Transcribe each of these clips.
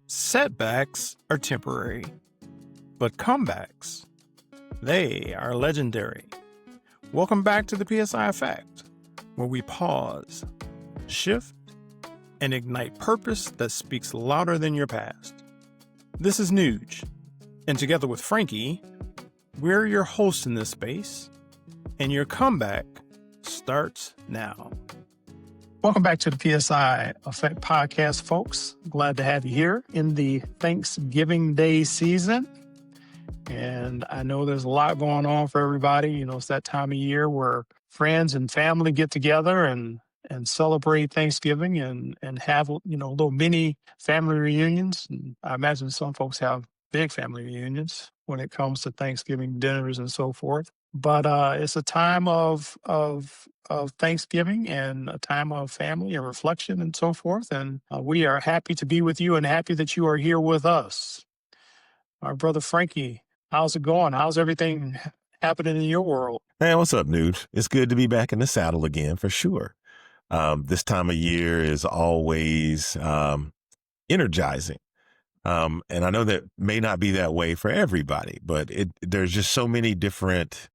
Setbacks are temporary, but comebacks, they are legendary. Welcome back to the PSI Effect, where we pause, shift, and ignite purpose that speaks louder than your past. This is Neug, and together with Franky, we're your hosts in this space, and your comeback starts now. Welcome back to the PSI Effect Podcast, folks. Glad to have you here in the Thanksgiving Day season. And I know there's a lot going on for everybody. You know, it's that time of year where friends and family get together and celebrate Thanksgiving and have, little mini family reunions. And I imagine some folks have big family reunions when it comes to Thanksgiving dinners and so forth. But it's a time of Thanksgiving and a time of family and reflection and so forth. And we are happy to be with you and happy that you are here with us. Our brother Franky, how's it going? How's everything happening in your world? Hey, what's up, Neug? It's good to be back in the saddle again, for sure. This time of year is always energizing. And I know that may not be that way for everybody, but there's just so many different,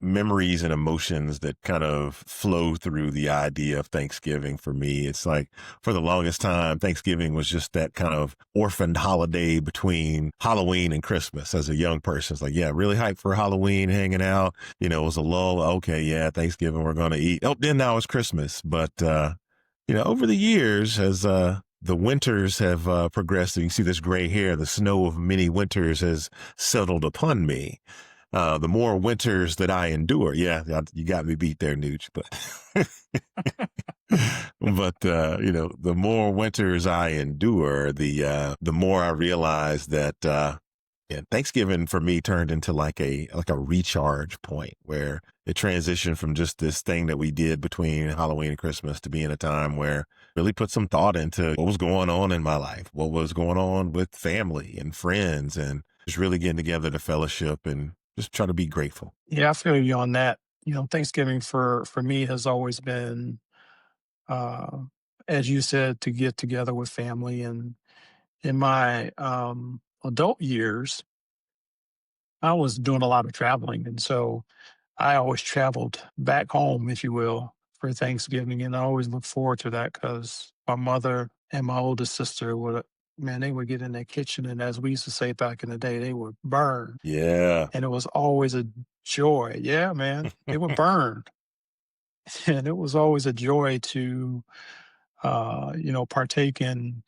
memories and emotions that kind of flow through the idea of Thanksgiving for me. It's like for the longest time, Thanksgiving was just that kind of orphaned holiday between Halloween and Christmas as a young person. It's like, yeah, really hyped for Halloween, hanging out. It was a lull. Okay, yeah, Thanksgiving, we're going to eat. Oh, then now it's Christmas. But, over the years, as the winters have progressed, and you see this gray hair, the snow of many winters has settled upon me. The more winters that I endure, yeah, you got me beat there, Neug, but the more winters I endure, the more I realize that, Thanksgiving for me turned into like a recharge point where it transitioned from just this thing that we did between Halloween and Christmas to being a time where really put some thought into what was going on in my life, what was going on with family and friends, and just really getting together to fellowship and just try to be grateful. Yeah, I feel you on that. Thanksgiving for me has always been, as you said, to get together with family. And in my adult years, I was doing a lot of traveling. And so I always traveled back home, if you will, for Thanksgiving. And I always look forward to that because my mother and my oldest sister they would get in their kitchen, and as we used to say back in the day, they would burn. Yeah. And it was always a joy. Yeah, man, they would burn. And it was always a joy to, partake in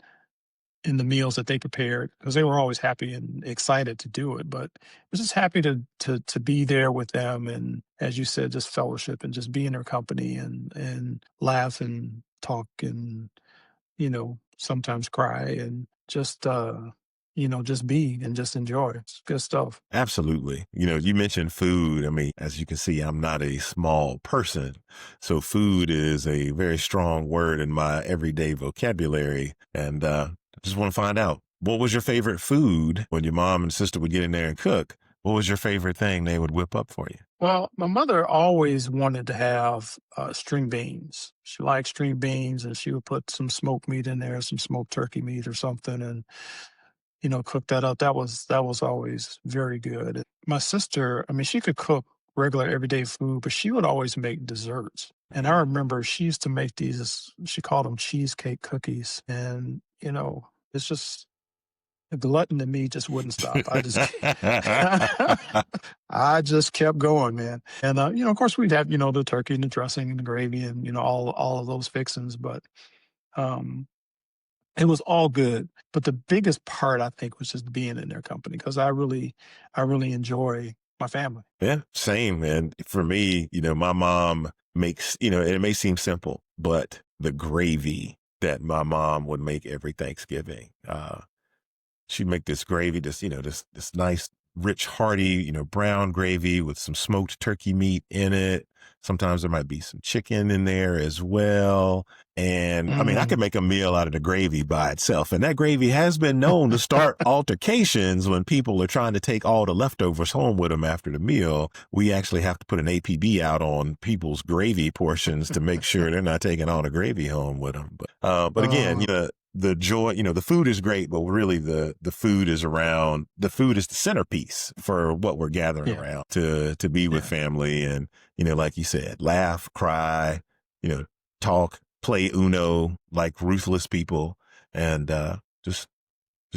the meals that they prepared because they were always happy and excited to do it. But I was just happy to be there with them. And as you said, just fellowship and just be in their company and laugh and talk and, sometimes cry and just be and just enjoy. It's good stuff. Absolutely. You mentioned food. I mean, as you can see, I'm not a small person. So food is a very strong word in my everyday vocabulary. And I just want to find out, what was your favorite food when your mom and sister would get in there and cook? What was your favorite thing they would whip up for you? Well, my mother always wanted to have string beans. She liked string beans, and she would put some smoked meat in there, some smoked turkey meat or something, and cook that up. That was always very good. My sister, she could cook regular everyday food, but she would always make desserts. And I remember she used to make these. She called them cheesecake cookies, and it's just. The glutton in me just wouldn't stop. I just kept going, man. And, of course we'd have, the turkey and the dressing and the gravy and, all of those fixings, but, it was all good. But the biggest part, I think, was just being in their company because I really enjoy my family. Yeah, same, man. For me, my mom makes, it may seem simple, but the gravy that my mom would make every Thanksgiving, she'd make this gravy, this nice, rich, hearty, brown gravy with some smoked turkey meat in it. Sometimes there might be some chicken in there as well. And I could make a meal out of the gravy by itself. And that gravy has been known to start altercations when people are trying to take all the leftovers home with them after the meal. We actually have to put an APB out on people's gravy portions to make sure they're not taking all the gravy home with them. But again, the joy, the food is great, but really the food is around, the food is the centerpiece for what we're gathering Yeah. around to be with Yeah. family. And, like you said, laugh, cry, talk, play Uno like ruthless people, and just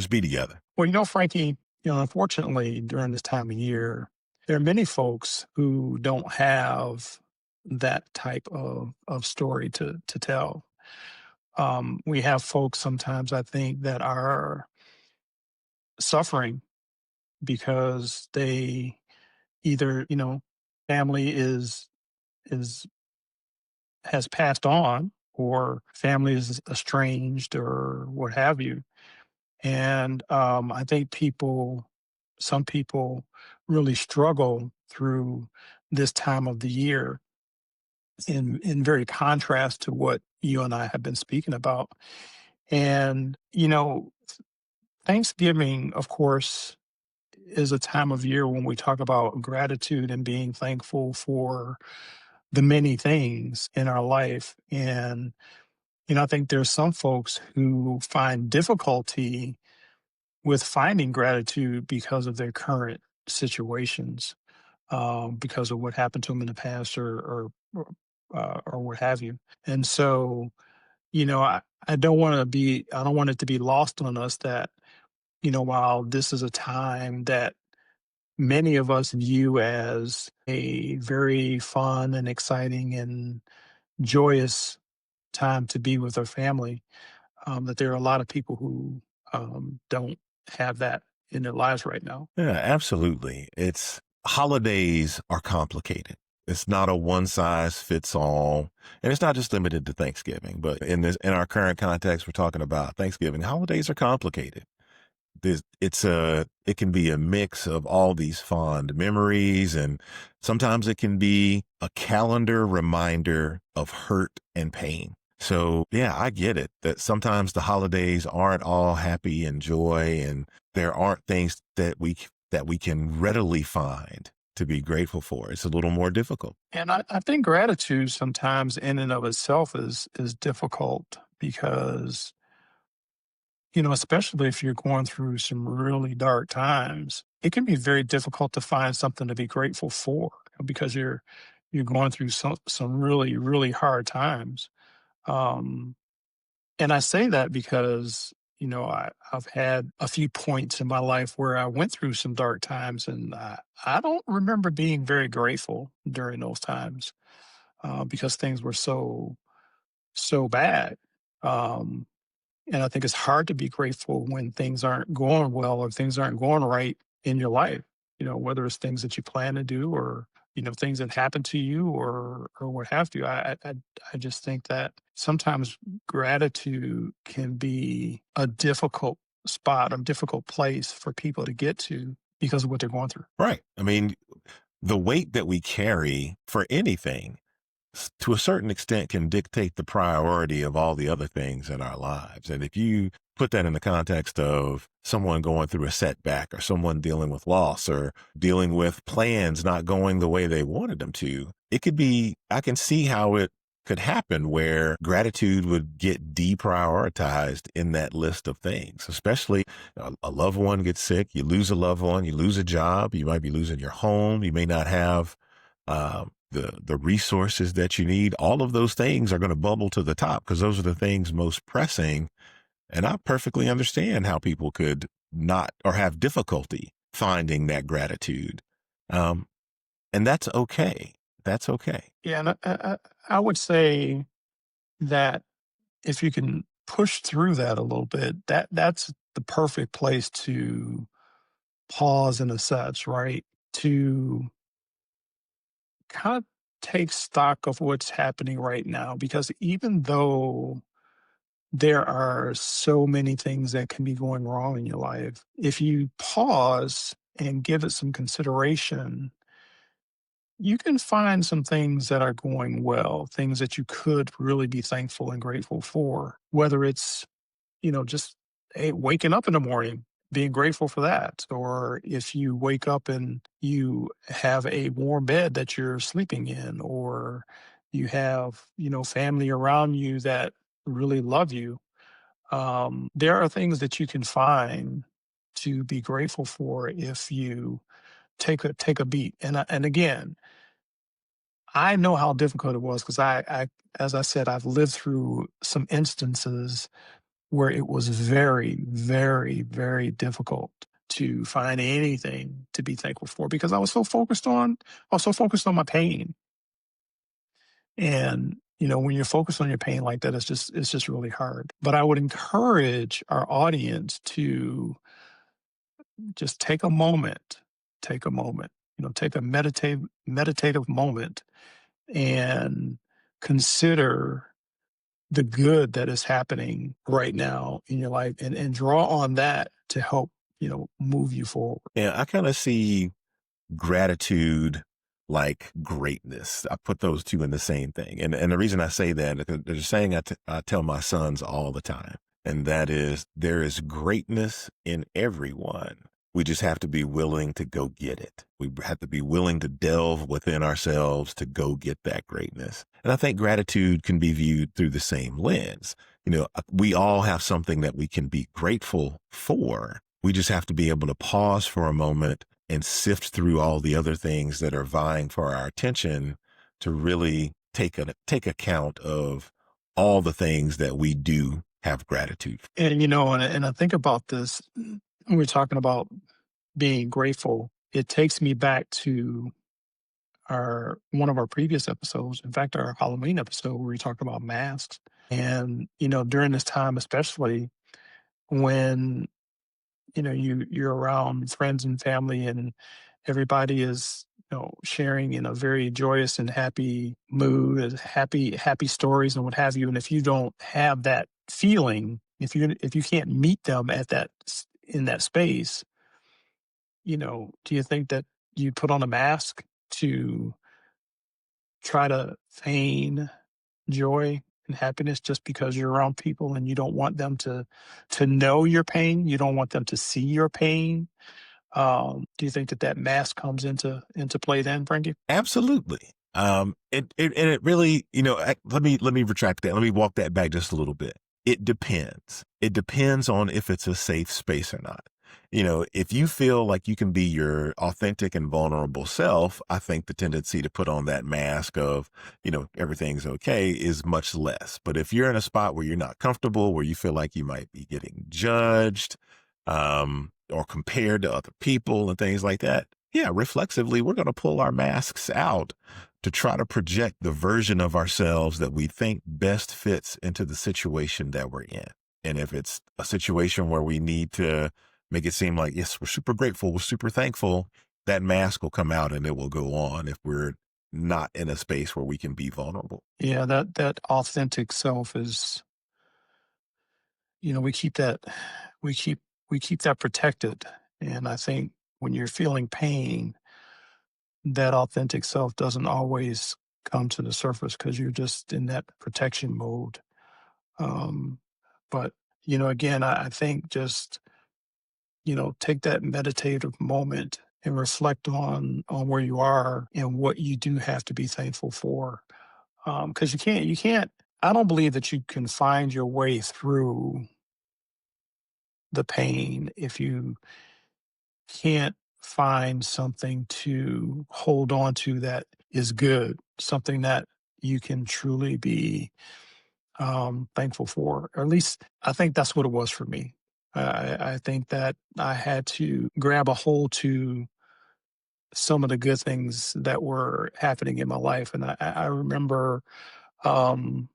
be together. Well, Frankie, unfortunately, during this time of year, there are many folks who don't have that type of story to tell. We have folks sometimes, I think, that are suffering because they either, family is has passed on, or family is estranged, or what have you. And I think some people really struggle through this time of the year, in very contrast to what you and I have been speaking about. And, Thanksgiving, of course, is a time of year when we talk about gratitude and being thankful for the many things in our life. And, I think there's some folks who find difficulty with finding gratitude because of their current situations, because of what happened to them in the past, or what have you. And so, I don't want it to be lost on us that, while this is a time that many of us view as a very fun and exciting and joyous time to be with our family, that there are a lot of people who don't have that in their lives right now. Yeah, absolutely. Holidays are complicated. It's not a one size fits all. And it's not just limited to Thanksgiving, but in our current context, we're talking about Thanksgiving. Holidays are complicated. It can be a mix of all these fond memories, and sometimes it can be a calendar reminder of hurt and pain. So yeah, I get it that sometimes the holidays aren't all happy and joy, and there aren't things that we can readily find to be grateful for. It's a little more difficult. And I think gratitude sometimes in and of itself is difficult because, especially if you're going through some really dark times, it can be very difficult to find something to be grateful for because you're going through some really, really hard times. Um, and I say that because, I've had a few points in my life where I went through some dark times, and I don't remember being very grateful during those times, because things were so bad. Um, and I think it's hard to be grateful when things aren't going well or things aren't going right in your life, whether it's things that you plan to do, or, things that happen to you, or what have you. I just think that sometimes gratitude can be a difficult spot, a difficult place for people to get to because of what they're going through. Right. I mean, the weight that we carry for anything to a certain extent can dictate the priority of all the other things in our lives. And if you put that in the context of someone going through a setback, or someone dealing with loss, or dealing with plans not going the way they wanted them to, I can see how it could happen where gratitude would get deprioritized in that list of things, especially a loved one gets sick, you lose a loved one, you lose a job, you might be losing your home, you may not have the resources that you need. All of those things are going to bubble to the top because those are the things most pressing. And I perfectly understand how people could not, or have difficulty finding that gratitude. Um, and that's okay. That's okay. Yeah, and I would say that if you can push through that a little bit, that's the perfect place to pause and assess, right? To kind of take stock of what's happening right now. Because even though there are so many things that can be going wrong in your life, if you pause and give it some consideration, you can find some things that are going well, things that you could really be thankful and grateful for, whether it's, just waking up in the morning, being grateful for that. Or if you wake up and you have a warm bed that you're sleeping in, or you have, family around you that really love you. There are things that you can find to be grateful for if you take a beat. And again, I know how difficult it was because I, as I said, I've lived through some instances where it was very, very, very difficult to find anything to be thankful for because I was so focused on my pain. And, when you're focused on your pain like that, it's just really hard. But I would encourage our audience to just take a moment, take a meditative moment and consider the good that is happening right now in your life and draw on that to help, move you forward. Yeah, I kind of see gratitude like greatness. I put those two in the same thing. And the reason I say that, there's a saying I tell my sons all the time, and that is there is greatness in everyone. We just have to be willing to go get it. We have to be willing to delve within ourselves to go get that greatness. And I think gratitude can be viewed through the same lens. We all have something that we can be grateful for. We just have to be able to pause for a moment and sift through all the other things that are vying for our attention to really take account of all the things that we do have gratitude for. And I think about this when we're talking about being grateful. It takes me back to our one of our previous episodes. In fact, our Halloween episode where we talked about masks. And during this time, especially when you're around friends and family and everybody is sharing in a very joyous and happy mood and happy stories and what have you, and if you don't have that feeling, if you can't meet them in that space, do you think that you put on a mask to try to feign joy and happiness just because you're around people and you don't want them to know your pain, you don't want them to see your pain? Do you think that mask comes into play then, Frankie? Absolutely. And it really, let me retract that. Let me walk that back just a little bit. It depends. It depends on if it's a safe space or not. If you feel like you can be your authentic and vulnerable self, I think the tendency to put on that mask of, everything's okay is much less. But if you're in a spot where you're not comfortable, where you feel like you might be getting judged, or compared to other people and things like that, yeah, reflexively, we're going to pull our masks out to try to project the version of ourselves that we think best fits into the situation that we're in. And if it's a situation where we need to make it seem like, yes, we're super grateful, we're super thankful, that mask will come out and it will go on if we're not in a space where we can be vulnerable. Yeah, that authentic self is, we keep that we keep we keep that protected. And I think when you're feeling pain, that authentic self doesn't always come to the surface because you're just in that protection mode. Um, but again, I think just take that meditative moment and reflect on where you are and what you do have to be thankful for. Because you can't. I don't believe that you can find your way through the pain if you can't find something to hold on to that is good, something that you can truly be thankful for. Or at least I think that's what it was for me. I think that I had to grab a hold to some of the good things that were happening in my life. And I remember um,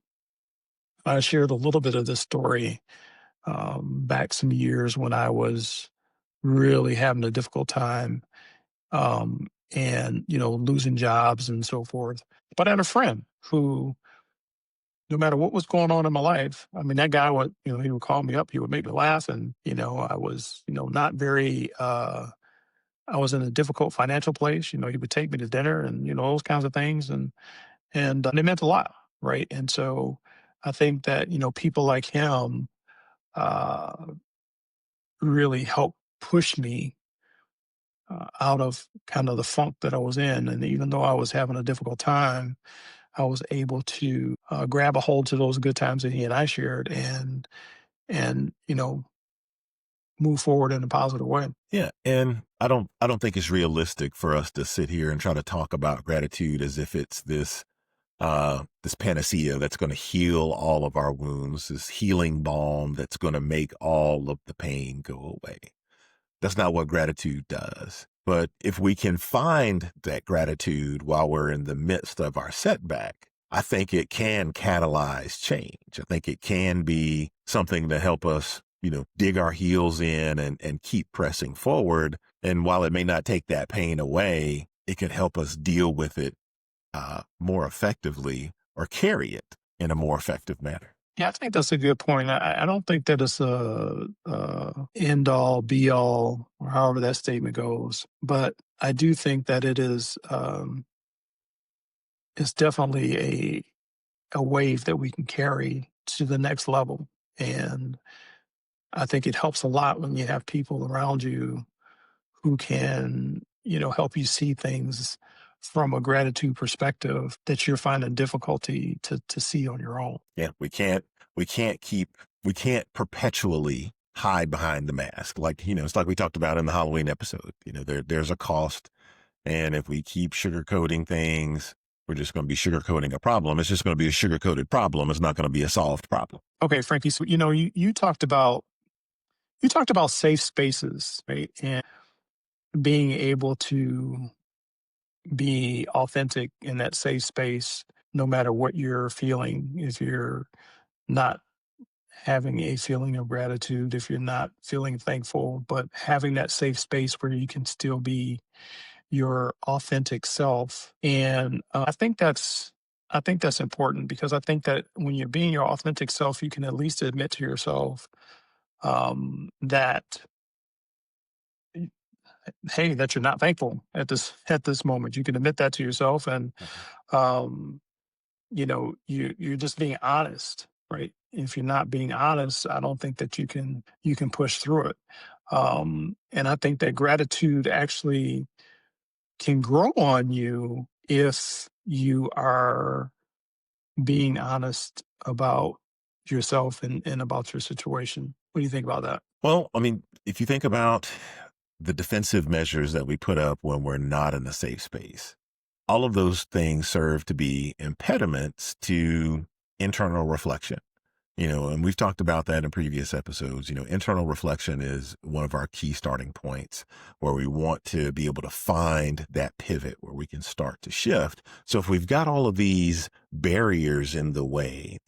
I shared a little bit of this story back some years when I was really having a difficult time and, losing jobs and so forth. But I had a friend who, no matter what was going on in my life, I mean, that guy would, he would call me up, he would make me laugh. And, I was, not very, I was in a difficult financial place. He would take me to dinner and, those kinds of things. And it meant a lot. Right. And so I think that, people like him uh, really helped push me out of kind of the funk that I was in. And even though I was having a difficult time, I was able to grab a hold to those good times that he and I shared and, move forward in a positive way. Yeah, and I don't think it's realistic for us to sit here and try to talk about gratitude as if it's this panacea that's going to heal all of our wounds, this healing balm that's going to make all of the pain go away. That's not what gratitude does. But if we can find that gratitude while we're in the midst of our setback, I think it can catalyze change. I think it can be something to help us, dig our heels in and keep pressing forward. And while it may not take that pain away, it can help us deal with it more effectively or carry it in a more effective manner. Yeah, I think that's a good point. I don't think that it's a end all, be all, or however that statement goes. But I do think that it's definitely a wave that we can carry to the next level. And I think it helps a lot when you have people around you who can, help you see things from a gratitude perspective that you're finding difficulty to see on your own. Yeah, we can't perpetually hide behind the mask. Like, it's like we talked about in the Halloween episode. There's a cost. And if we keep sugarcoating things, we're just going to be sugarcoating a problem. It's just going to be a sugarcoated problem. It's not going to be a solved problem. Okay, Frankie. So you talked about safe spaces, right? And being able to be authentic in that safe space, no matter what you're feeling. If you're not having a feeling of gratitude, if you're not feeling thankful, but having that safe space where you can still be your authentic self. And I think that's important, because I think that when you're being your authentic self, you can at least admit to yourself that, hey, that you're not thankful at this moment. You can admit that to yourself, and um, you're just being honest, right? If you're not being honest, I don't think that you can push through it. And I think that gratitude actually can grow on you if you are being honest about yourself and about your situation. What do you think about that? Well, I mean, if you think about the defensive measures that we put up when we're not in a safe space, all of those things serve to be impediments to internal reflection. And we've talked about that in previous episodes. Internal reflection is one of our key starting points where we want to be able to find that pivot where we can start to shift. So if we've got all of these barriers in the way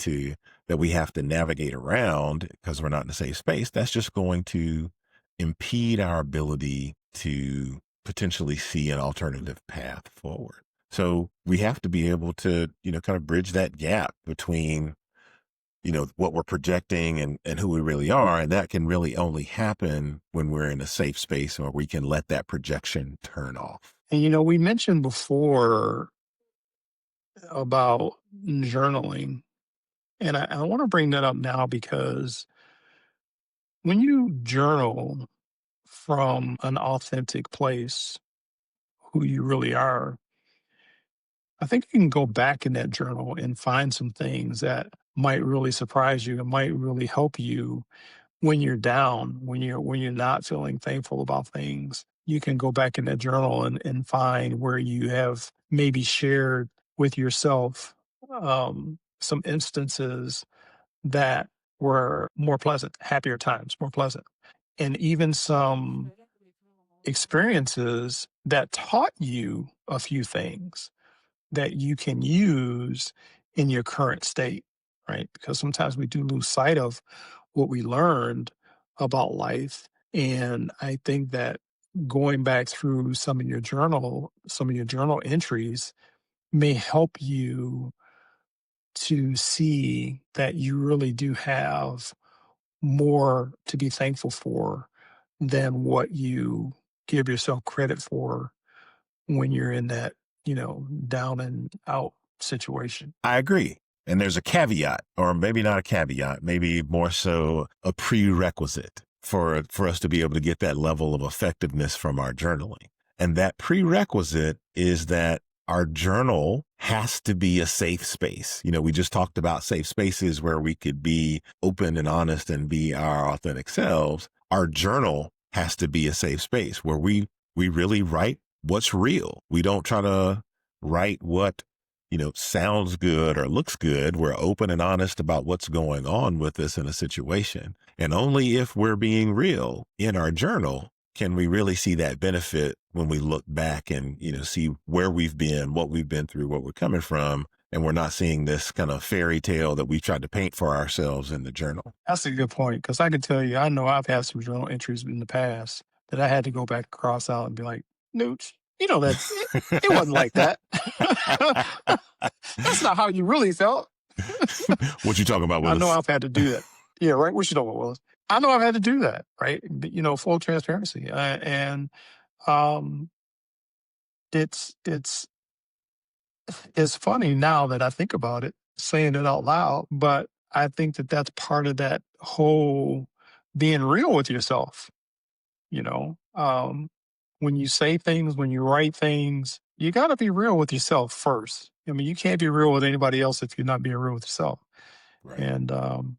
that we have to navigate around because we're not in a safe space, that's just going to impede our ability to potentially see an alternative path forward. So we have to be able to, kind of bridge that gap between what we're projecting and who we really are. And that can really only happen when we're in a safe space where we can let that projection turn off. And we mentioned before about journaling, and I want to bring that up now, because when you journal from an authentic place, who you really are, I think you can go back in that journal and find some things that might really surprise you and might really help you when you're down, when you're not feeling thankful about things. You can go back in that journal and find where you have maybe shared with yourself some instances that were more pleasant, happier times, more pleasant, and even some experiences that taught you a few things that you can use in your current state, right? Because sometimes we do lose sight of what we learned about life. And I think that going back through some of your journal entries may help you to see that you really do have more to be thankful for than what you give yourself credit for when you're in that, down and out situation. I agree. And there's a caveat, or maybe not a caveat, maybe more so a prerequisite for us to be able to get that level of effectiveness from our journaling. And that prerequisite is that our journal has to be a safe space. We just talked about safe spaces where we could be open and honest and be our authentic selves. Our journal has to be a safe space where we really write what's real. We don't try to write what, sounds good or looks good. We're open and honest about what's going on with us in a situation. And only if we're being real in our journal can we really see that benefit when we look back and, see where we've been, what we've been through, what we're coming from. And we're not seeing this kind of fairy tale that we tried to paint for ourselves in the journal. That's a good point, because I can tell you, I know I've had some journal entries in the past that I had to go back, cross out, and be like, Nooch, that it wasn't like that. That's not how you really felt. What you talking about, Willis? I know I've had to do that. Yeah, right. What you talking about, Willis? I know I've had to do that, right? Full transparency. And it's funny now that I think about it, saying it out loud, but I think that that's part of that whole being real with yourself. When you say things, when you write things, you got to be real with yourself first. You can't be real with anybody else if you're not being real with yourself. Right. And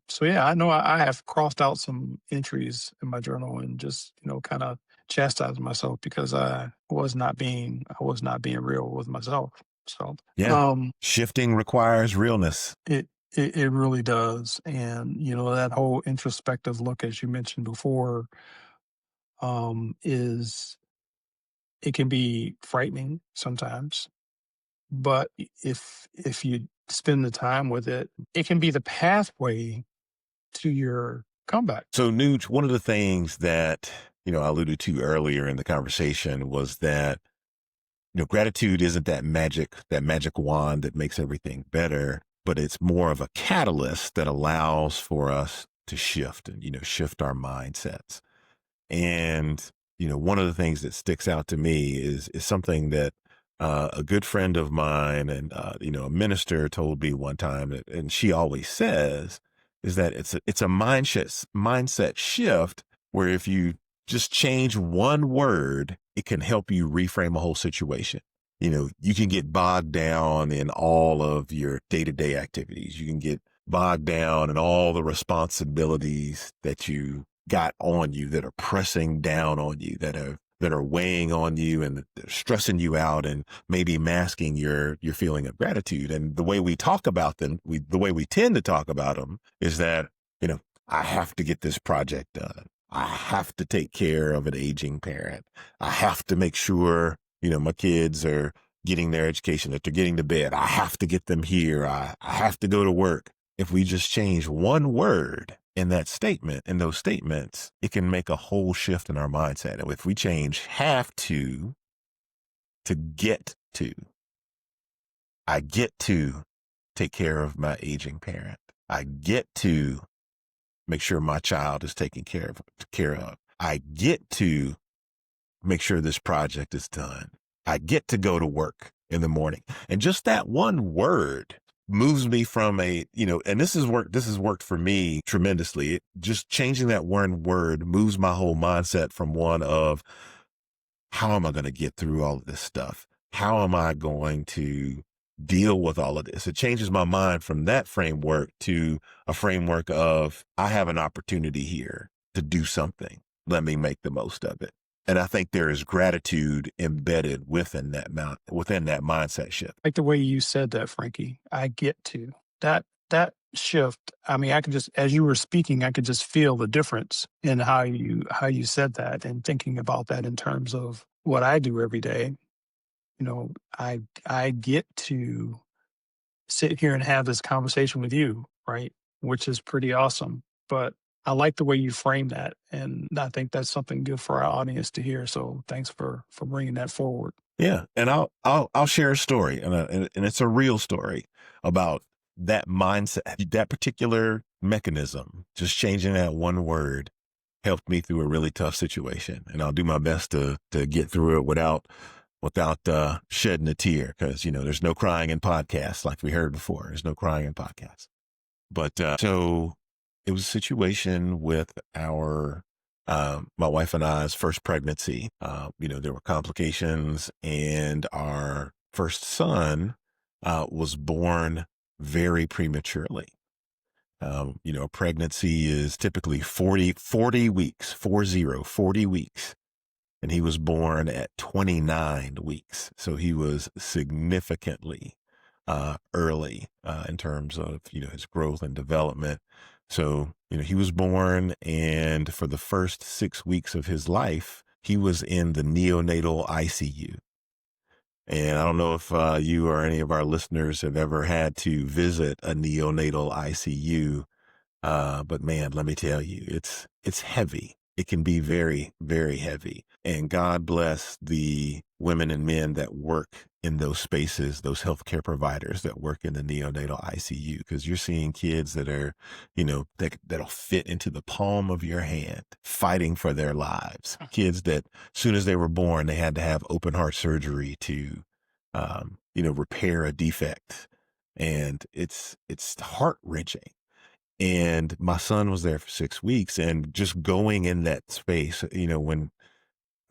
so, yeah, I know I have crossed out some entries in my journal and just, kind of chastised myself because I was not being real with myself. So, yeah, shifting requires realness. It really does. And, that whole introspective look, as you mentioned before, it can be frightening sometimes. But if you spend the time with it, it can be the pathway to your comeback. So, Neug, one of the things that, I alluded to earlier in the conversation was that, gratitude isn't that magic wand that makes everything better, but it's more of a catalyst that allows for us to shift and, shift our mindsets. And, one of the things that sticks out to me is something that a good friend of mine and, a minister told me one time, and she always says, is that it's a mindset shift where if you just change one word, it can help you reframe a whole situation. You can get bogged down in all of your day-to-day activities. You can get bogged down in all the responsibilities that you got on you that are pressing down on you, that are weighing on you and they're stressing you out and maybe masking your feeling of gratitude. And the way we talk about them, the way we tend to talk about them is that, I have to get this project done. I have to take care of an aging parent. I have to make sure, my kids are getting their education, that they're getting to bed. I have to get them here. I have to go to work. If we just change one word in that statement, in those statements, it can make a whole shift in our mindset. And if we change have to get to, I get to take care of my aging parent. I get to make sure my child is taken care of. I get to make sure this project is done. I get to go to work in the morning. And just that one word moves me from and this has worked for me tremendously. Just changing that one word moves my whole mindset from one of, how am I going to get through all of this stuff? How am I going to deal with all of this? It changes my mind from that framework to a framework of, I have an opportunity here to do something. Let me make the most of it. And I think there is gratitude embedded within that mindset shift. Like the way you said that, Franky, I get to that shift. I could just, as you were speaking, I could just feel the difference in how you said that, and thinking about that in terms of what I do every day. I get to sit here and have this conversation with you, right? Which is pretty awesome. But I like the way you frame that, and I think that's something good for our audience to hear. So thanks for bringing that forward. Yeah, and I'll share a story, and it's a real story about that mindset, that particular mechanism. Just changing that one word helped me through a really tough situation, and I'll do my best to get through it without shedding a tear, because there's no crying in podcasts, like we heard before. There's no crying in podcasts, but so. It was a situation with my wife and I's first pregnancy. There were complications, and our first son was born very prematurely. A pregnancy is typically 40 weeks, 40 weeks. And he was born at 29 weeks. So he was significantly early in terms of, his growth and development. So, he was born, and for the first 6 weeks of his life, he was in the neonatal ICU. And I don't know if you or any of our listeners have ever had to visit a neonatal ICU. But man, let me tell you, it's heavy. It can be very, very heavy. And God bless the women and men that work in those spaces, those healthcare providers that work in the neonatal ICU, because you're seeing kids that are, that'll fit into the palm of your hand, fighting for their lives. Kids that, as soon as they were born, they had to have open heart surgery to, repair a defect. And it's heart wrenching. And my son was there for 6 weeks, and just going in that space, when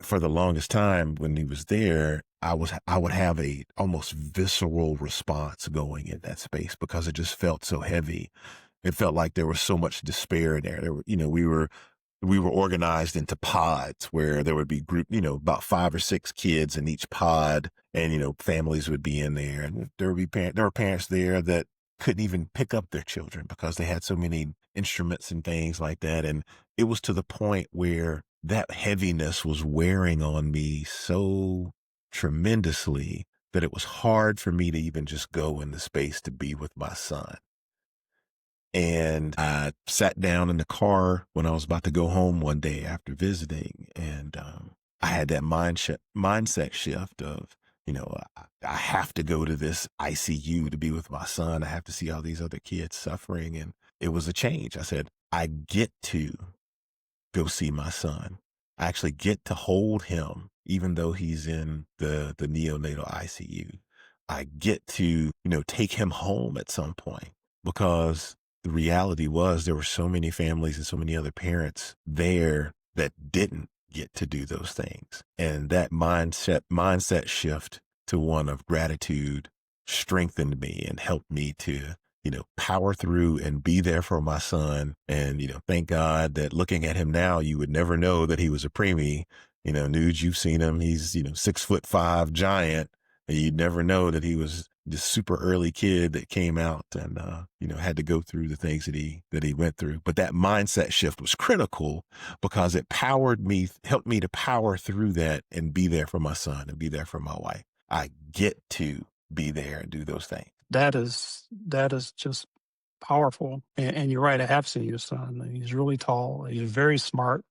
for the longest time when he was there, I would have a almost visceral response going in that space because it just felt so heavy. It felt like there was so much despair in there. There were, we were organized into pods where there would be about 5 or 6 kids in each pod, and, families would be in there, and there were parents there that couldn't even pick up their children because they had so many instruments and things like that. And it was to the point where that heaviness was wearing on me so tremendously that it was hard for me to even just go in the space to be with my son. And I sat down in the car when I was about to go home one day after visiting, and I had that mindset shift of, I have to go to this ICU to be with my son. I have to see all these other kids suffering. And it was a change. I said, I get to go see my son. I actually get to hold him, even though he's in the neonatal ICU. I get to, take him home at some point, because the reality was there were so many families and so many other parents there that didn't get to do those things. And that mindset shift to one of gratitude strengthened me and helped me to, power through and be there for my son. And, thank God that looking at him now, you would never know that he was a preemie. Nuge, you've seen him. He's, 6'5" giant. And you'd never know that he was this super early kid that came out and, had to go through the things that he went through. But that mindset shift was critical because it helped me to power through that and be there for my son and be there for my wife. I get to be there and do those things. That is just powerful. And you're right. I have seen your son. He's really tall. He's very smart.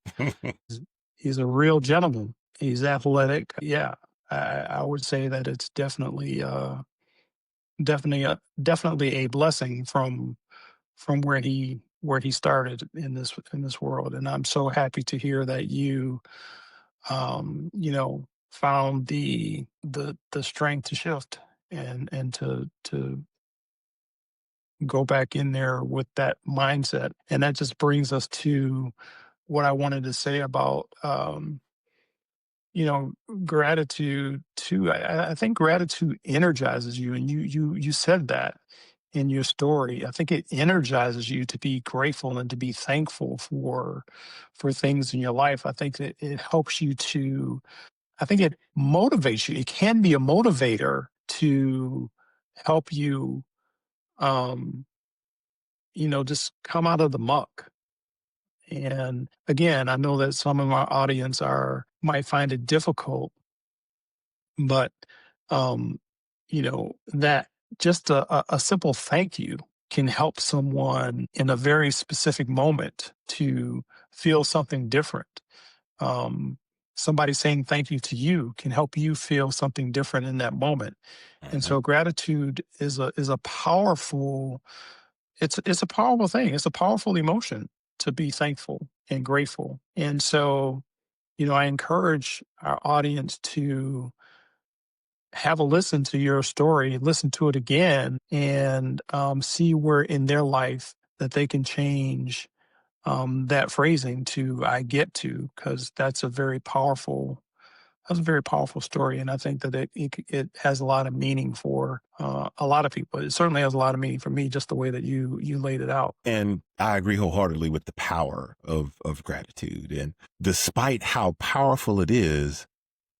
He's a real gentleman. He's athletic. Yeah. I would say that it's definitely a blessing from where he started in this world. And I'm so happy to hear that you found the strength to shift and to go back in there with that mindset. And that just brings us to what I wanted to say about gratitude too. I think gratitude energizes you, and you said that in your story. I think it energizes you to be grateful and to be thankful for things in your life. I think that it helps you to. I think it motivates you. It can be a motivator to help you, just come out of the muck. And again, I know that some of our audience might find it difficult, but that just a simple thank you can help someone in a very specific moment to feel something different. Somebody saying thank you to you can help you feel something different in that moment. And so gratitude is a powerful, it's a powerful thing. It's a powerful emotion to be thankful and grateful. And so, I encourage our audience to have a listen to your story, listen to it again, and see where in their life that they can change that phrasing to "I get to," because that's a very powerful That's a very powerful story, and I think that it has a lot of meaning for a lot of people. It certainly has a lot of meaning for me, just the way that you laid it out. And I agree wholeheartedly with the power of gratitude. And despite how powerful it is,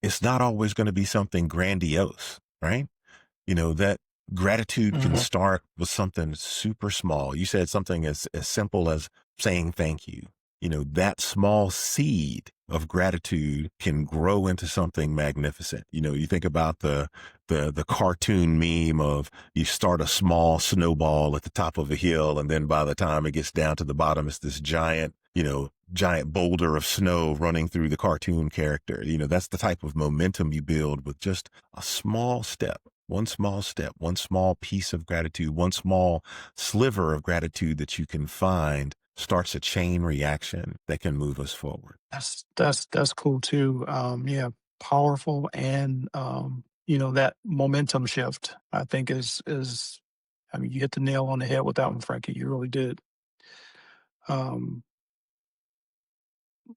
it's not always going to be something grandiose, right? That gratitude can Hmm. start with something super small. You said something as simple as saying thank you. That small seed of gratitude can grow into something magnificent. You think about the cartoon meme of you start a small snowball at the top of a hill, and then by the time it gets down to the bottom, it's this giant boulder of snow running through the cartoon character. That's the type of momentum you build with just a small step. One small step, one small piece of gratitude, one small sliver of gratitude that you can find starts a chain reaction that can move us forward. That's cool too. Yeah, powerful, and that momentum shift, I think is. I mean, you hit the nail on the head with that one, Frankie. You really did. Um,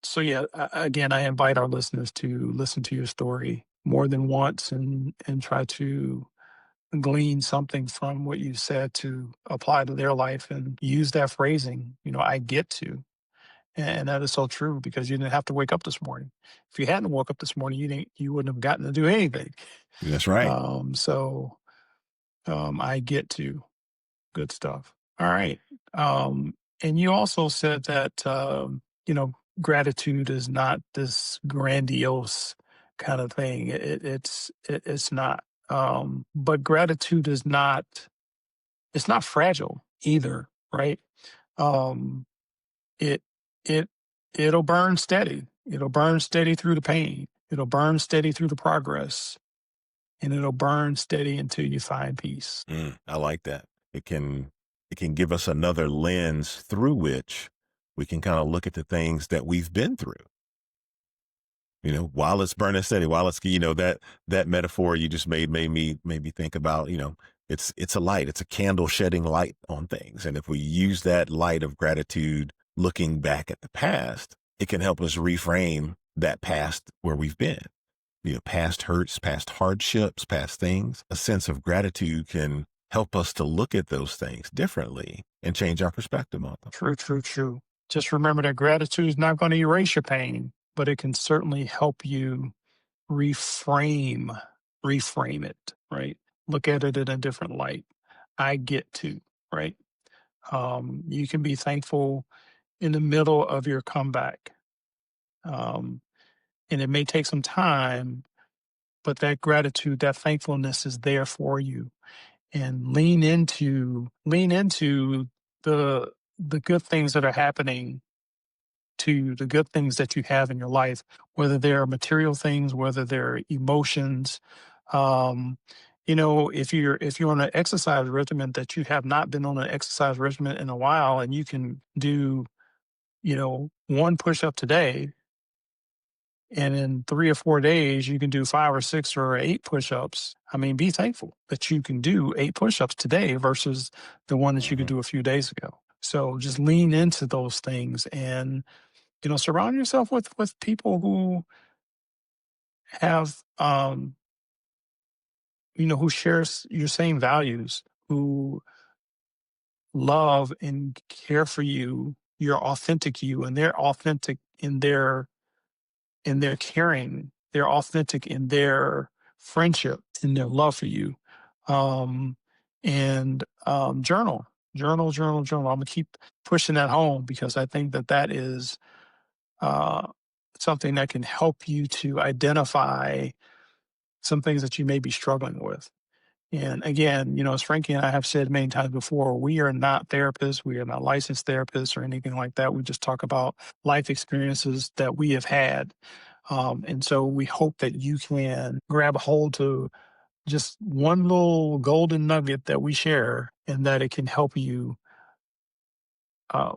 so yeah, again, I invite our listeners to listen to your story more than once and try to glean something from what you said to apply to their life and use that phrasing. I get to. And that is so true, because you didn't have to wake up this morning. If you hadn't woke up this morning, you wouldn't have gotten to do anything. That's right. So I get to. Good stuff. All right. And you also said that gratitude is not this grandiose kind of thing. It's not. But gratitude is not. It's not fragile either, right? Um, it it it'll burn steady. It'll burn steady through the pain. It'll burn steady through the progress, and it'll burn steady until you find peace. I like that. It can give us another lens through which we can kind of look at the things that we've been through. While it's burning steady, while it's that metaphor you just made me think about, it's a light, it's a candle shedding light on things. And if we use that light of gratitude, looking back at the past, it can help us reframe that past where we've been. Past hurts, past hardships, past things. A sense of gratitude can help us to look at those things differently and change our perspective on them. True, true, true. Just remember that gratitude is not going to erase your pain, but it can certainly help you reframe it, right? Look at it in a different light. I get to, right? You can be thankful in the middle of your comeback. Um, and it may take some time, but that gratitude, that thankfulness is there for you. And lean into the good things that are happening to you, the good things that you have in your life, whether they're material things, whether they're emotions. Um, if you're on an exercise regimen that you have not been on an exercise regimen in a while, and you can do, one push up today, and in 3 or 4 days you can do 5 or 6 or 8 push-ups. I mean, be thankful that you can do 8 push-ups today versus the one that you could Mhm. do a few days ago. So just lean into those things, and surround yourself with people who have who shares your same values, who love and care for you, your authentic you, and they're authentic in their caring. They're authentic in their friendship, in their love for you. And journal. I'm gonna keep pushing that home, because I think that is uh, something that can help you to identify some things that you may be struggling with. And again, as Frankie and I have said many times before, we are not therapists. We are not licensed therapists or anything like that. We just talk about life experiences that we have had. And so we hope that you can grab a hold to just one little golden nugget that we share, and that it can help you uh,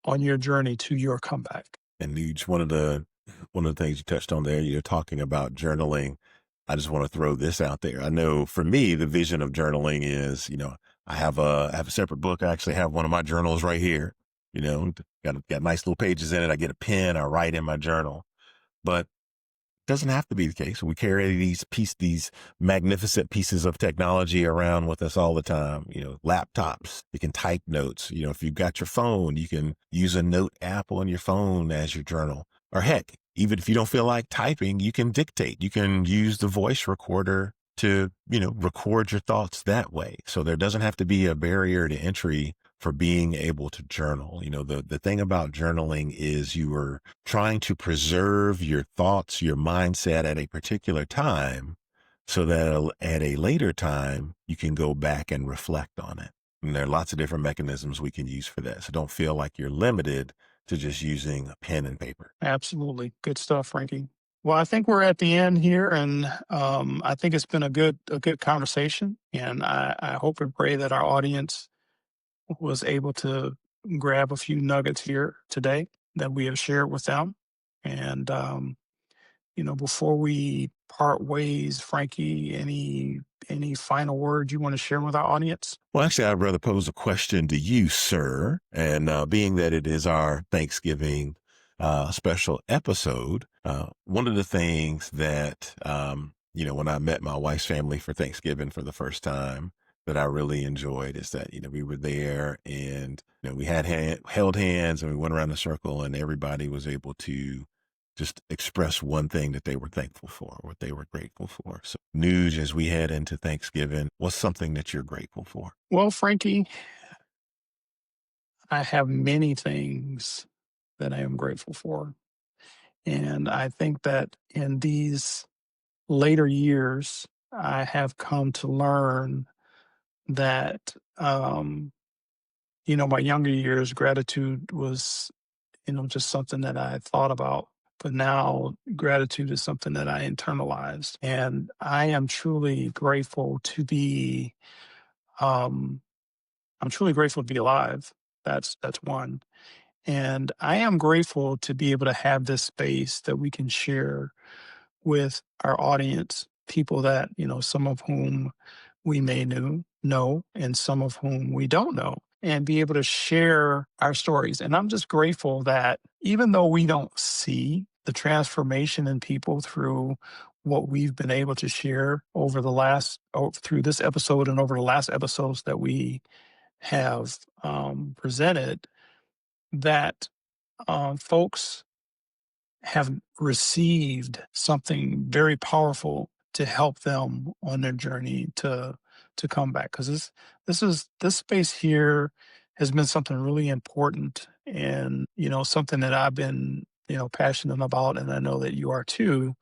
on your journey to your comeback. And one of the things you touched on there, you're talking about journaling. I just want to throw this out there. I know for me, the vision of journaling is, I have a separate book. I actually have one of my journals right here. Got nice little pages in it. I get a pen. I write in my journal. But doesn't have to be the case. We carry these magnificent pieces of technology around with us all the time. Laptops, you can type notes. If you've got your phone, you can use a note app on your phone as your journal. Or heck, even if you don't feel like typing, you can dictate. You can use the voice recorder to, record your thoughts that way. So there doesn't have to be a barrier to entry for being able to journal. The thing about journaling is you are trying to preserve your thoughts, your mindset at a particular time so that at a later time, you can go back and reflect on it. And there are lots of different mechanisms we can use for that. So don't feel like you're limited to just using a pen and paper. Absolutely. Good stuff, Franky. Well, I think we're at the end here, and I think it's been a good conversation, and I hope and pray that our audience was able to grab a few nuggets here today that we have shared with them. And before we part ways, Franky, any final words you want to share with our audience? Well, actually, I'd rather pose a question to you, sir. And being that it is our Thanksgiving special episode, one of the things that, when I met my wife's family for Thanksgiving for the first time, that I really enjoyed is that, we were there and, we had held hands and we went around the circle and everybody was able to just express one thing that they were thankful for, what they were grateful for. So, Neug, as we head into Thanksgiving, what's something that you're grateful for? Well, Franky, I have many things that I am grateful for. And I think that in these later years, I have come to learn that, my younger years, gratitude was, just something that I thought about. But now gratitude is something that I internalized. And I am truly grateful to be, I'm truly grateful to be alive. That's one. And I am grateful to be able to have this space that we can share with our audience, people that, some of whom we may know and some of whom we don't know, and be able to share our stories. And I'm just grateful that even though we don't see the transformation in people through what we've been able to share through this episode and over the last episodes that we have presented, that folks have received something very powerful to help them on their journey to come back. Because this space here has been something really important, and something that I've been passionate about, and I know that you are too,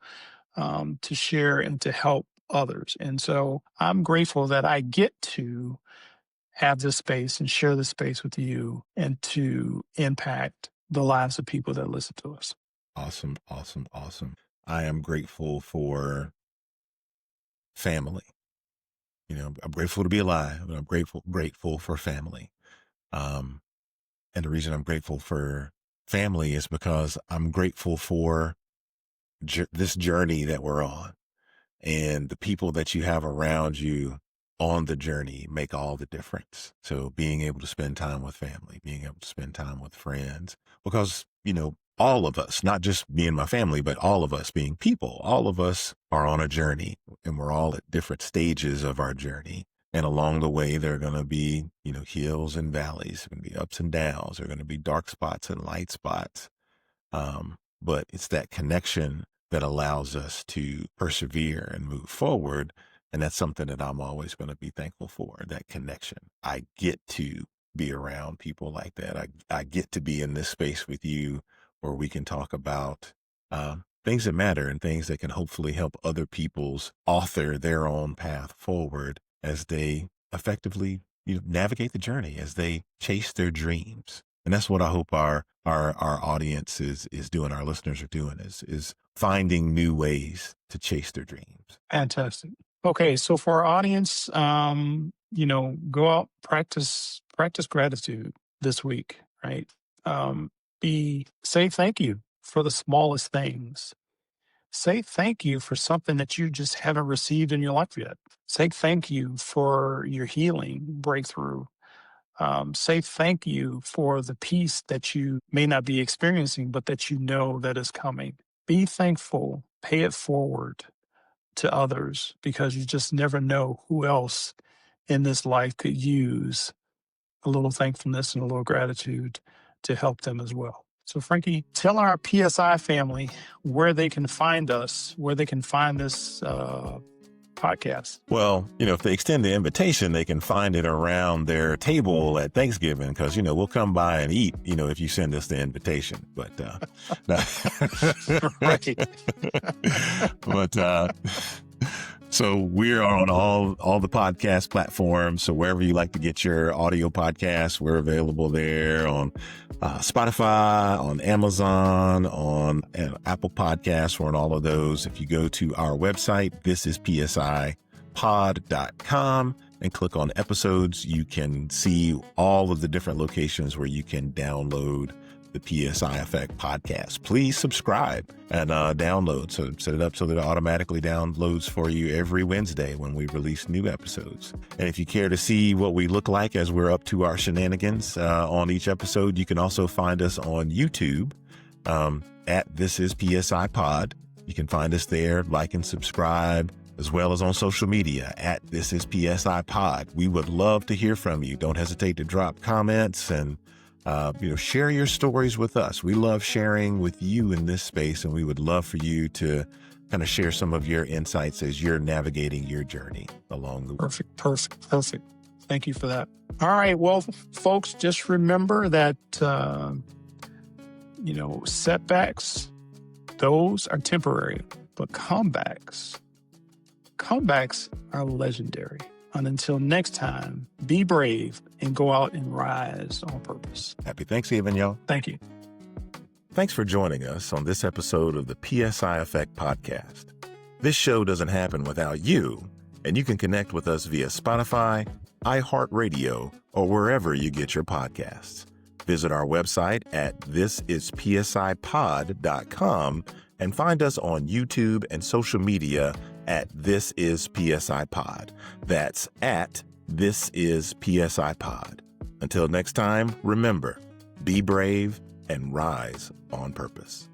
to share and to help others. And so I'm grateful that I get to have this space and share this space with you and to impact the lives of people that listen to us. Awesome, awesome, awesome. I am grateful for family. I'm grateful to be alive, but I'm grateful for family. And the reason I'm grateful for family is because I'm grateful for this journey that we're on, and the people that you have around you on the journey make all the difference. So being able to spend time with family, being able to spend time with friends, because, all of us, not just me and my family, but all of us being people, all of us are on a journey, and we're all at different stages of our journey. And along the way, there are going to be, hills and valleys, there are going to be ups and downs, there are going to be dark spots and light spots. But it's that connection that allows us to persevere and move forward. And that's something that I'm always going to be thankful for, that connection. I get to be around people like that. I get to be in this space with you where we can talk about things that matter and things that can hopefully help other people's author their own path forward as they effectively navigate the journey, as they chase their dreams. And that's what I hope our audience is doing, our listeners are doing, is finding new ways to chase their dreams. Fantastic. Okay, so for our audience, go out, practice gratitude this week, right? Say thank you for the smallest things. Say thank you for something that you just haven't received in your life yet. Say thank you for your healing breakthrough. Say thank you for the peace that you may not be experiencing, but that you know that is coming. Be thankful, pay it forward to others, because you just never know who else in this life could use a little thankfulness and a little gratitude to help them as well. So, Franky, tell our PSI family where they can find us, where they can find this podcast. Well, if they extend the invitation, they can find it around their table at Thanksgiving, because, we'll come by and eat, if you send us the invitation. But, Right. but, so we're on all the podcast platforms. So wherever you like to get your audio podcasts, we're available there on Spotify, on Amazon, on Apple Podcasts. We're on all of those. If you go to our website, thisisPSIpod.com, and click on episodes, you can see all of the different locations where you can download the PSI Effect podcast. Please subscribe and download. So set it up so that it automatically downloads for you every Wednesday when we release new episodes. And if you care to see what we look like as we're up to our shenanigans on each episode, you can also find us on YouTube at This Is PSI Pod. You can find us there, like and subscribe, as well as on social media at This Is PSI Pod. We would love to hear from you. Don't hesitate to drop comments and share your stories with us. We love sharing with you in this space, and we would love for you to kind of share some of your insights as you're navigating your journey along the way. Perfect. Thank you for that. All right. Well, folks, just remember that, setbacks, those are temporary, but comebacks are legendary. And until next time, be brave and go out and rise on purpose. Happy Thanksgiving, y'all. Thank you. Thanks for joining us on this episode of the PSI Effect Podcast. This show doesn't happen without you, and you can connect with us via Spotify, iHeartRadio, or wherever you get your podcasts. Visit our website at thisisPSIpod.com and find us on YouTube and social media at This Is PSI Pod. That's at This Is PSI Pod. Until next time, remember, be brave and rise on purpose.